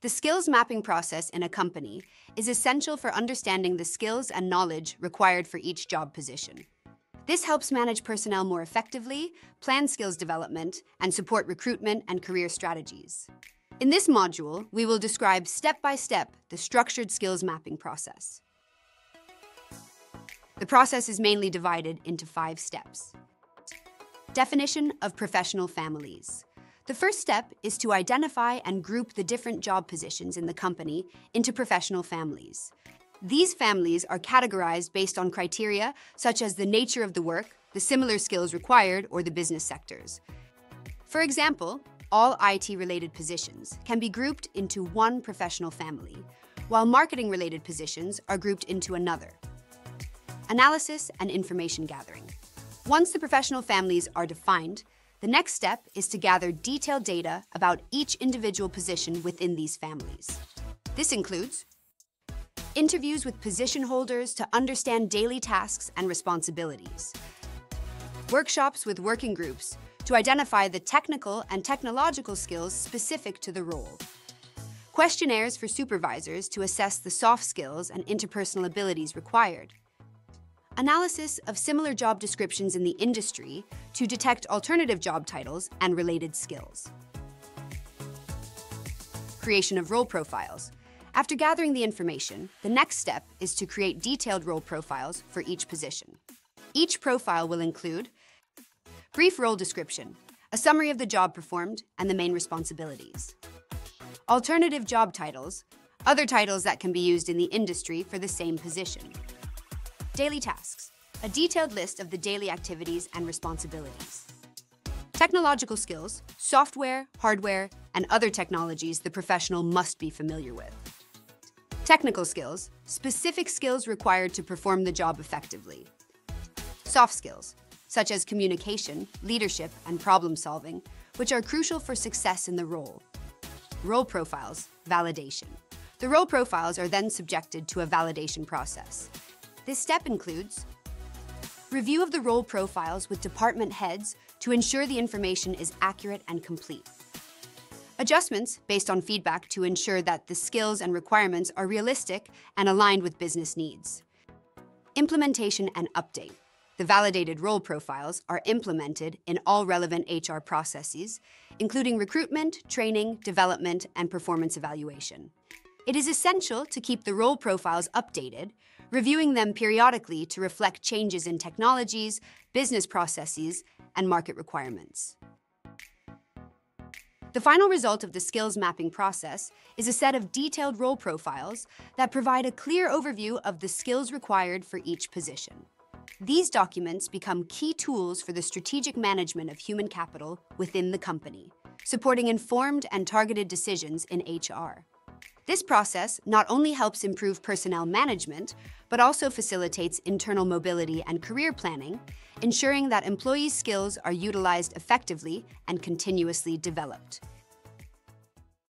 The skills mapping process in a company is essential for understanding the skills and knowledge required for each job position. This helps manage personnel more effectively, plan skills development, and support recruitment and career strategies. In this module, we will describe step-by-step the structured skills mapping process. The process is mainly divided into 5 steps. Definition of professional families. The first step is to identify and group the different job positions in the company into professional families. These families are categorized based on criteria such as the nature of the work, the similar skills required, or the business sectors. For example, all IT-related positions can be grouped into one professional family, while marketing-related positions are grouped into another. Analysis and information gathering. Once the professional families are defined, the next step is to gather detailed data about each individual position within these families. This includes interviews with position holders to understand daily tasks and responsibilities, workshops with working groups to identify the technical and technological skills specific to the role, questionnaires for supervisors to assess the soft skills and interpersonal abilities required, analysis of similar job descriptions in the industry to detect alternative job titles and related skills. Creation of role profiles. After gathering the information, the next step is to create detailed role profiles for each position. Each profile will include brief role description, a summary of the job performed and the main responsibilities, alternative job titles, other titles that can be used in the industry for the same position, daily tasks, a detailed list of the daily activities and responsibilities, technological skills, software, hardware, and other technologies the professional must be familiar with. Technical skills, specific skills required to perform the job effectively. Soft skills, such as communication, leadership, and problem solving, which are crucial for success in the role. Role profiles, validation. The role profiles are then subjected to a validation process. This step includes review of the role profiles with department heads to ensure the information is accurate and complete. Adjustments based on feedback to ensure that the skills and requirements are realistic and aligned with business needs. Implementation and update. The validated role profiles are implemented in all relevant HR processes, including recruitment, training, development, and performance evaluation. It is essential to keep the role profiles updated, reviewing them periodically to reflect changes in technologies, business processes, and market requirements. The final result of the skills mapping process is a set of detailed role profiles that provide a clear overview of the skills required for each position. These documents become key tools for the strategic management of human capital within the company, supporting informed and targeted decisions in HR. This process not only helps improve personnel management, but also facilitates internal mobility and career planning, ensuring that employees' skills are utilized effectively and continuously developed.